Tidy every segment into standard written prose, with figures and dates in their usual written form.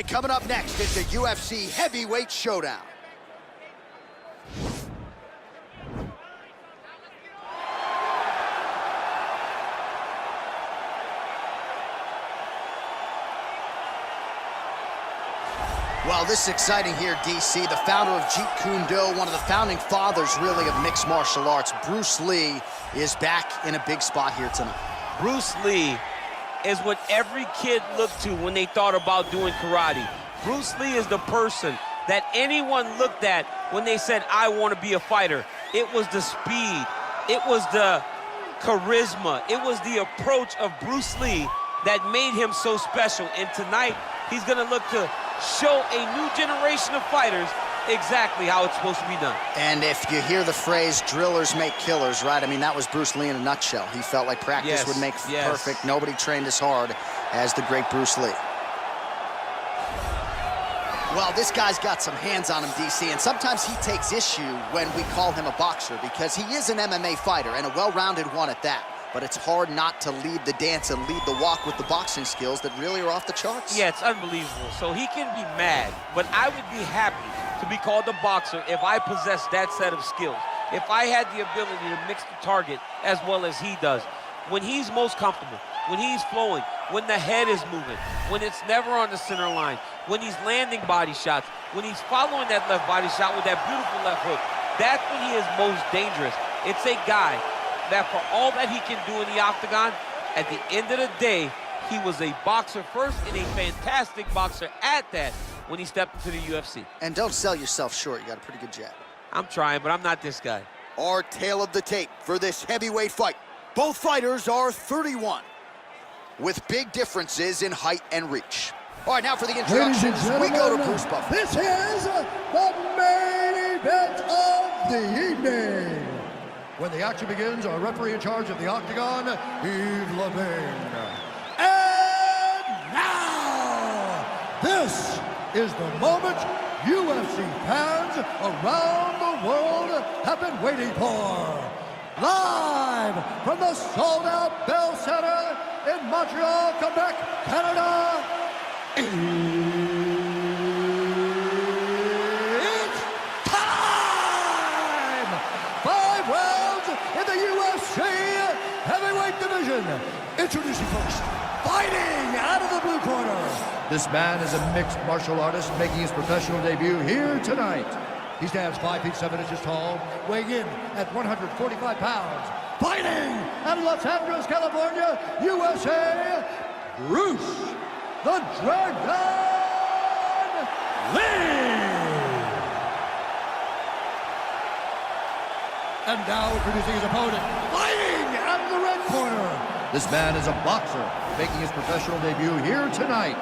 right, coming up next, it's a UFC heavyweight showdown. Well, this is exciting here, DC. The founder of Jeet Kune Do, one of the founding fathers, really, of mixed martial arts, Bruce Lee, is back in a big spot here tonight. Bruce Lee is what every kid looked to when they thought about doing karate. Bruce Lee is the person that anyone looked at when they said, I want to be a fighter. It was the speed, it was the charisma, it was the approach of Bruce Lee that made him so special. And tonight, he's gonna look to show a new generation of fighters exactly how it's supposed to be done. And if you hear the phrase, drillers make killers, right? I mean, that was Bruce Lee in a nutshell. He felt like practice would make perfect. Nobody trained as hard as the great Bruce Lee. Well, this guy's got some hands on him, DC, and sometimes he takes issue when we call him a boxer because he is an MMA fighter, and a well-rounded one at that. But it's hard not to lead the dance and lead the walk with the boxing skills that really are off the charts. Yeah, it's unbelievable. So he can be mad, but I would be happy to be called a boxer if I possessed that set of skills. If I had the ability to mix the target as well as he does. When he's most comfortable, when he's flowing, when the head is moving, when it's never on the center line, when he's landing body shots, when he's following that left body shot with that beautiful left hook, that's when he is most dangerous. It's a guy that for all that he can do in the octagon, at the end of the day, he was a boxer first and a fantastic boxer at that when he stepped into the UFC. And don't sell yourself short. You got a pretty good jab. I'm trying, but I'm not this guy. Our tale of the tape for this heavyweight fight. Both fighters are 31, with big differences in height and reach. All right, now for the introductions, we go to Bruce Buffer. This is the main event of the evening. When the action begins, our referee in charge of the octagon, Yves Levine. And now, this is the moment UFC fans around the world have been waiting for. Live from the sold-out Bell Center in Montreal, Quebec, Canada, it's time! 5 rounds in the UFC heavyweight division. Introducing first, fighting out of the blue corner. This man is a mixed martial artist making his professional debut here tonight. He stands 5 feet 7 inches tall, weighing in at 145 pounds. Fighting out of Los Angeles, California, USA, Bruce the Dragon Lee! And now introducing his opponent, fighting out of the red corner. This man is a boxer making his professional debut here tonight.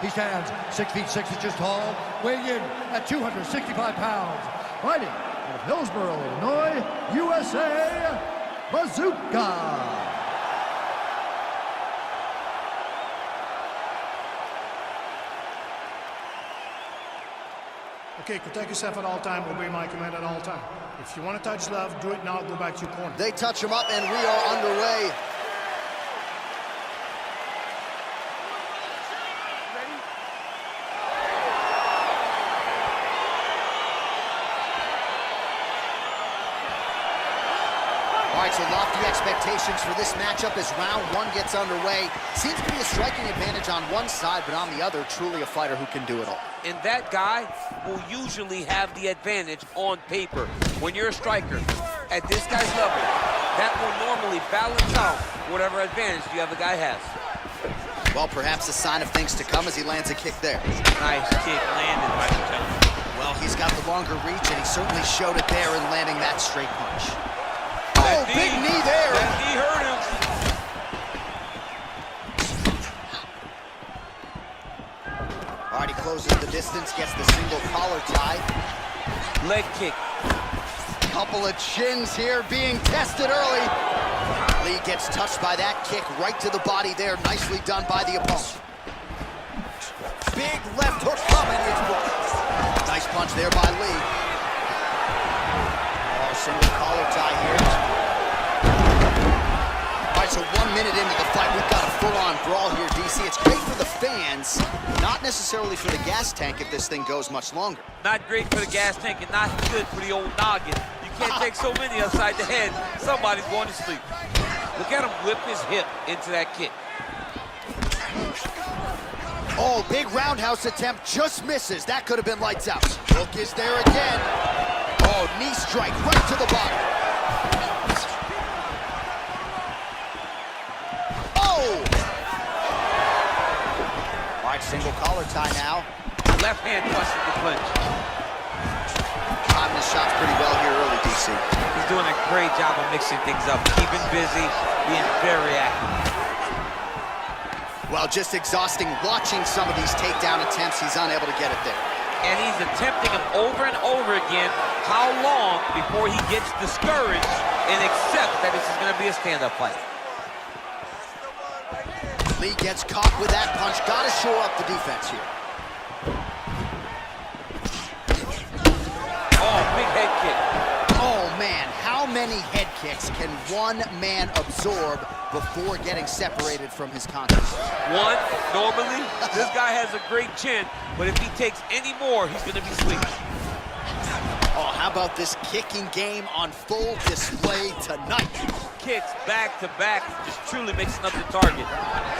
He stands 6 feet 6 inches tall, weighing in at 265 pounds. Fighting out of Hillsboro, Illinois, USA, Bazooka. Okay, protect yourself at all time, obey my command at all time. If you want to touch love, do it now, go back to your corner. They touch him up, and we are underway. All right, so lofty expectations for this matchup as round 1 gets underway. Seems to be a striking advantage on one side, but on the other, truly a fighter who can do it all. And that guy will usually have the advantage on paper. When you're a striker at this guy's level, that will normally balance out whatever advantage the other guy has. Well, perhaps a sign of things to come as he lands a kick there. Nice kick landed by the gentleman. Well, he's got the longer reach, and he certainly showed it there in landing that straight punch. That big knee there. That knee hurt him. All right, he closes the distance, gets the single collar tie. Leg kick. Couple of chins here being tested early. Lee gets touched by that kick right to the body there. Nicely done by the opponent. Big left hook coming. It's blocked. Nice punch there by Lee. Oh, single collar tie here. All right, So 1 minute into the fight, we've got a full-on brawl here, DC. It's great for the fans, not necessarily for the gas tank if this thing goes much longer. Not great for the gas tank and not good for the old noggin. You can't take so many upside the head. Somebody's going to sleep. Look at him whip his hip into that kick. Oh, big roundhouse attempt, just misses. That could have been lights out. Hook is there again. Oh, knee strike right to the body. Oh! All right, single collar tie now. Left hand busted the clinch. Timing his shots pretty well here early, DC. He's doing a great job of mixing things up, keeping busy, being very active. Well, just exhausting watching some of these takedown attempts. He's unable to get it there. And he's attempting them over and over again. How long before he gets discouraged and accepts that this is going to be a stand-up fight? Lee gets caught with that punch. Got to shore up the defense here. Oh, big head kick. Oh, man, how many head kicks can one man absorb before getting separated from his contest? One, normally, this guy has a great chin, but if he takes any more, he's going to be sleeping. Oh, how about this kicking game on full display tonight? Kicks back to back, just truly mixing up the target.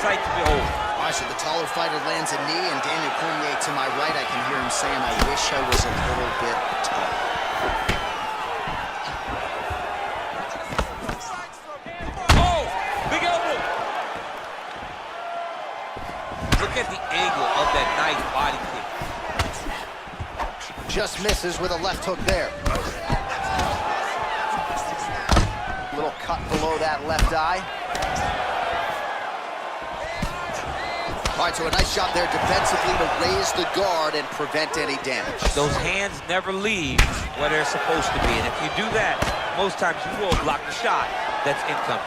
Sight to behold. All right, so the taller fighter lands a knee, and Daniel Cormier to my right, I can hear him saying, I wish I was a little bit taller. Oh, big elbow. Look at the angle of that nice body kick. Just misses with a left hook there. Little cut below that left eye. All right, so a nice shot there defensively to raise the guard and prevent any damage. Those hands never leave where they're supposed to be, and if you do that, most times you will block the shot that's incoming.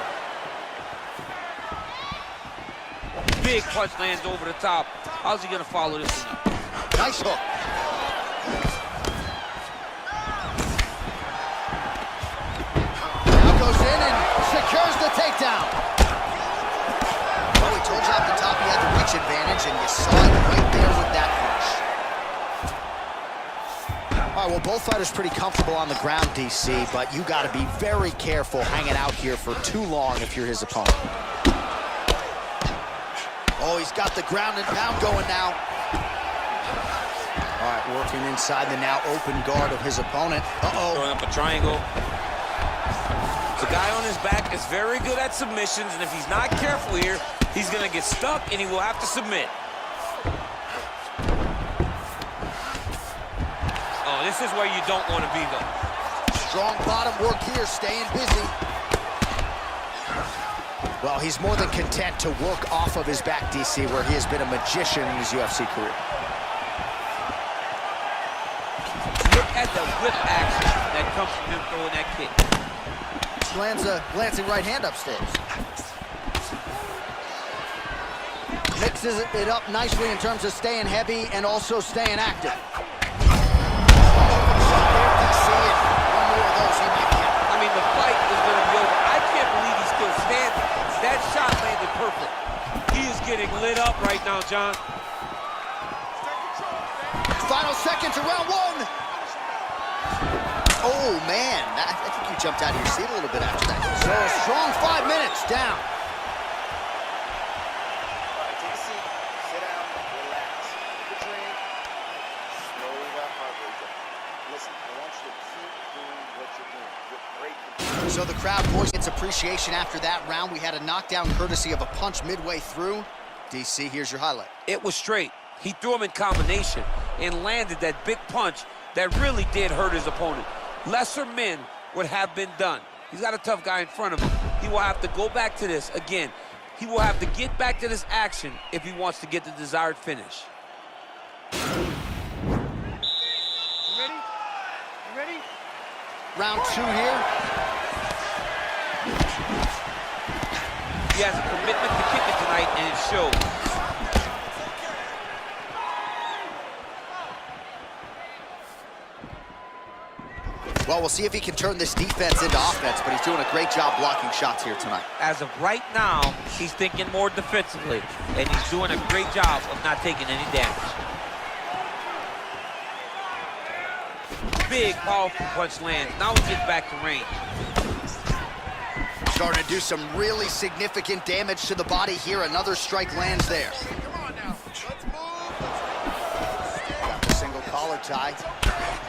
Big punch lands over the top. How's he gonna follow this one up? Nice hook. Now goes in and secures the takedown. Well, we told you off the top he had the reach advantage, and you saw it right there with that punch. All right, well, both fighters pretty comfortable on the ground, DC, but you got to be very careful hanging out here for too long if you're his opponent. Oh, he's got the ground and pound going now. All right, working inside the now open guard of his opponent. Throwing up a triangle. The guy on his back is very good at submissions, and if he's not careful here, he's gonna get stuck and he will have to submit. Oh, this is where you don't want to be, though. Strong bottom work here, staying busy. Well, he's more than content to work off of his back, DC, where he has been a magician in his UFC career. Look at the whip action that comes from him throwing that kick. Lands a glancing right hand upstairs. Mixes it up nicely in terms of staying heavy and also staying active. One more of those he might get. I mean, the fight is going to be over. I can't believe he's still standing. That shot landed perfect. He is getting lit up right now, John. Final seconds of round one. Oh, man. I think you jumped out of your seat a little bit after that. So a strong 5 minutes down. Take a seat, sit down, relax. Take a drink, slow that heart rate down. Listen, I want you to keep doing what you're doing. You're great. So the crowd voiced its appreciation after that round. We had a knockdown courtesy of a punch midway through. DC, here's your highlight. It was straight. He threw him in combination and landed that big punch that really did hurt his opponent. Lesser men would have been done. He's got a tough guy in front of him. He will have to go back to this again. He will have to get back to this action if he wants to get the desired finish. You ready? You ready? Round two here. He has a commitment to kicking tonight, and it shows. Well, we'll see if he can turn this defense into offense, but he's doing a great job blocking shots here tonight. As of right now, he's thinking more defensively, and he's doing a great job of not taking any damage. Big, powerful punch lands. Now he gets back to range. Starting to do some really significant damage to the body here. Another strike lands there. Got the single collar tie,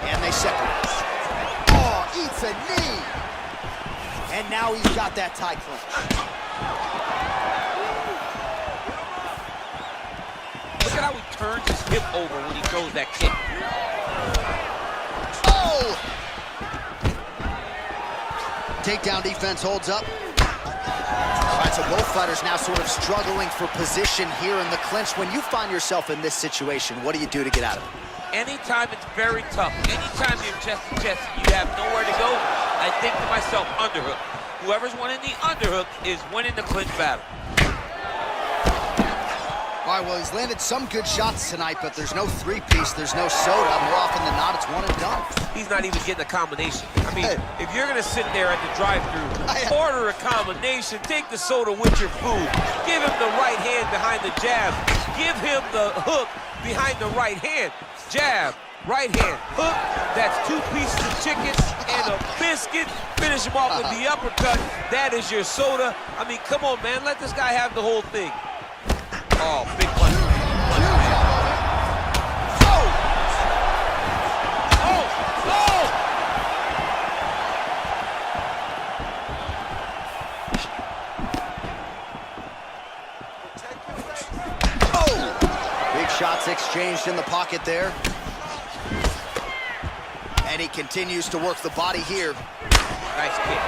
and they separate. Oh, eats a knee. And now he's got that tie clinch. Look at how he turns his hip over when he throws that kick. Oh! Takedown defense holds up. All right, so both fighters now sort of struggling for position here in the clinch. When you find yourself in this situation, what do you do to get out of it? Anytime it's very tough, anytime you're chest to chest, you have nowhere to go, I think to myself, underhook. Whoever's winning the underhook is winning the clinch battle. All right, well, he's landed some good shots tonight, but there's no three-piece, there's no soda. More often than not, it's one and done. He's not even getting a combination. I mean, if you're gonna sit there at the drive-thru, order a combination, take the soda with your food, give him the right hand behind the jab, give him the hook behind the right hand, jab, right hand, hook, that's 2 pieces of chicken and a biscuit, finish him off with the uppercut, that is your soda. I mean, come on, man, let this guy have the whole thing. Oh, big punch. Oh! Oh! Oh! Oh! Big shots exchanged in the pocket there. And he continues to work the body here. Nice kick.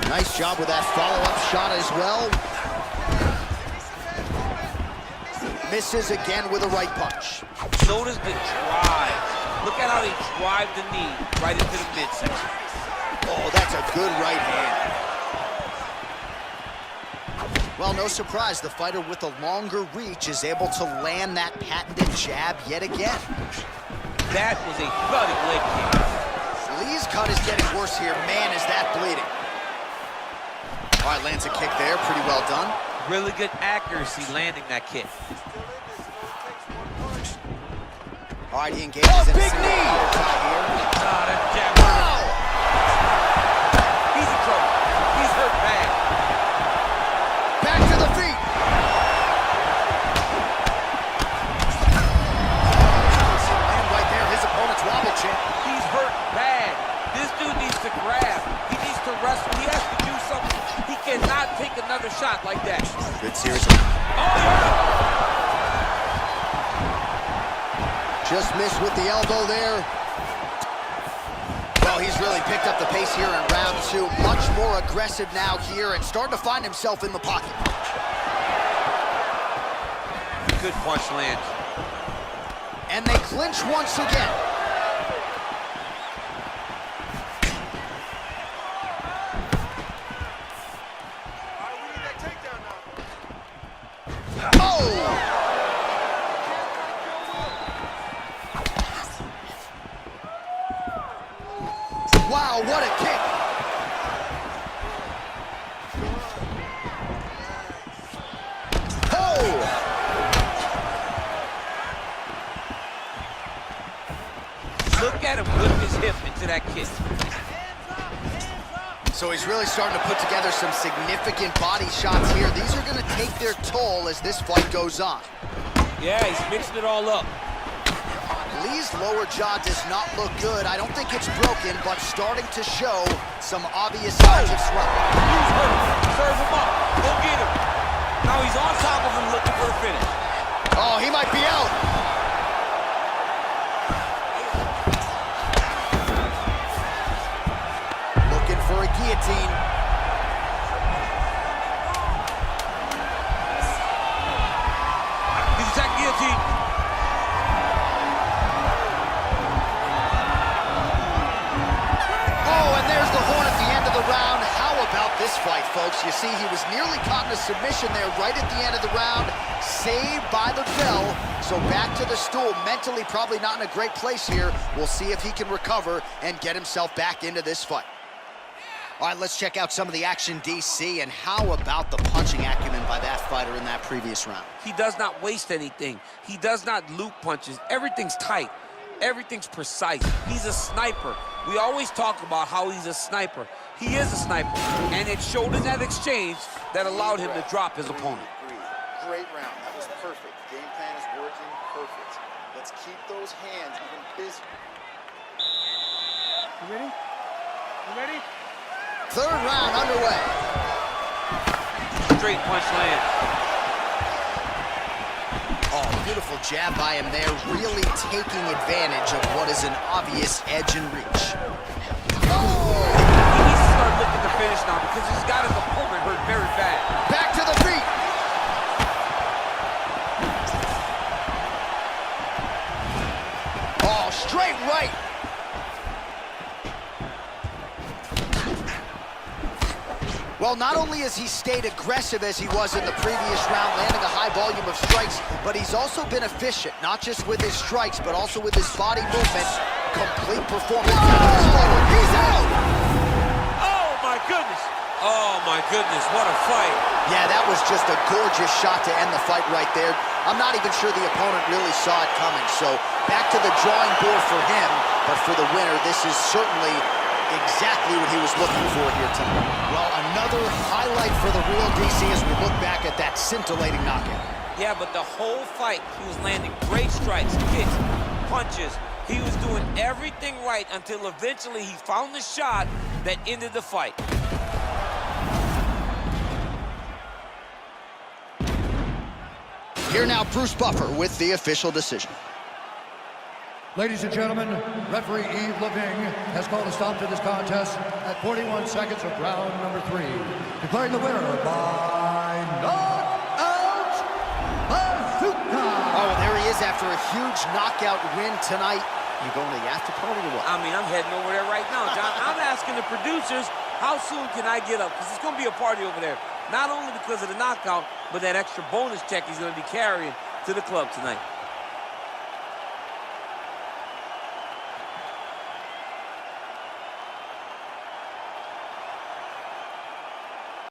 Nice job with that follow-up shot as well. Misses again with a right punch. Notice the drive. Look at how they drive the knee right into the midsection. Oh, that's a good right hand. Well, no surprise, the fighter with a longer reach is able to land that patented jab yet again. That was a thudding leg kick. Lee's cut is getting worse here. Man, is that bleeding. All right, lands a kick there. Pretty well done. Really good accuracy landing that kick. All right, he engages in big a knee! here. That jab. Wow! He's in trouble. He's hurt bad. Back to the feet. And right there, his opponent's wobble chin. He's hurt bad. This dude needs to grab. He needs to wrestle. He has to do something. He cannot take another shot like that. Good series. Oh, yeah! Just missed with the elbow there. Well, he's really picked up the pace here in round 2. Much more aggressive now here and starting to find himself in the pocket. Good punch land. And they clinch once again. Oh! Wow, what a kick! Oh! Look at him whip his hip into that kick. So he's really starting to put together some significant body shots here. These are going to take their toll as this fight goes on. Yeah, he's mixing it all up. Lee's lower jaw does not look good. I don't think it's broken, but starting to show some obvious signs of swelling. He's hurt. Serve him up. Go get him. Now he's on top of him looking for the finish. Oh, he might be out. Looking for a guillotine. He's attacking guillotine. Oh, and there's the horn at the end of the round. How about this fight, folks. You see, he was nearly caught in a submission there right at the end of the round. Saved by the bell. So back to the stool. Mentally probably not in a great place here. We'll see if he can recover and get himself back into this fight. All right, let's check out some of the action, DC, and how about the punching acumen by that fighter in that previous round? He does not waste anything. He does not loop punches. Everything's tight. Everything's precise. He's a sniper. We always talk about how he's a sniper. He is a sniper, and it showed in that exchange that allowed him to drop his opponent. Great round. That was perfect. Game plan is working perfect. Let's keep those hands even busy. You ready? You ready? Third round underway. Straight punch land. Oh, beautiful jab by him there, really taking advantage of what is an obvious edge and reach. He needs to start looking to finish now because he's got his opponent hurt very bad. Back to the feet. Oh, straight right. Well, not only has he stayed aggressive as he was in the previous round, landing a high volume of strikes, but he's also been efficient, not just with his strikes, but also with his body movement. Complete performance. He's out! Oh, my goodness. Oh, my goodness, what a fight. Yeah, that was just a gorgeous shot to end the fight right there. I'm not even sure the opponent really saw it coming, so back to the drawing board for him, but for the winner, this is certainly exactly what he was looking for here tonight. Well, another highlight for the real DC as we look back at that scintillating knockout. Yeah, but the whole fight, he was landing great strikes, kicks, punches. He was doing everything right until eventually he found the shot that ended the fight. Here now, Bruce Buffer with the official decision. Ladies and gentlemen, referee Yves Lavigne has called a stop to this contest at 41 seconds of round number 3, declaring the winner by knockout, bazooka! Oh, there he is after a huge knockout win tonight. You going to the after party or what? I mean, I'm heading over there right now, John. I'm asking the producers, how soon can I get up? Because it's going to be a party over there. Not only because of the knockout, but that extra bonus check he's going to be carrying to the club tonight.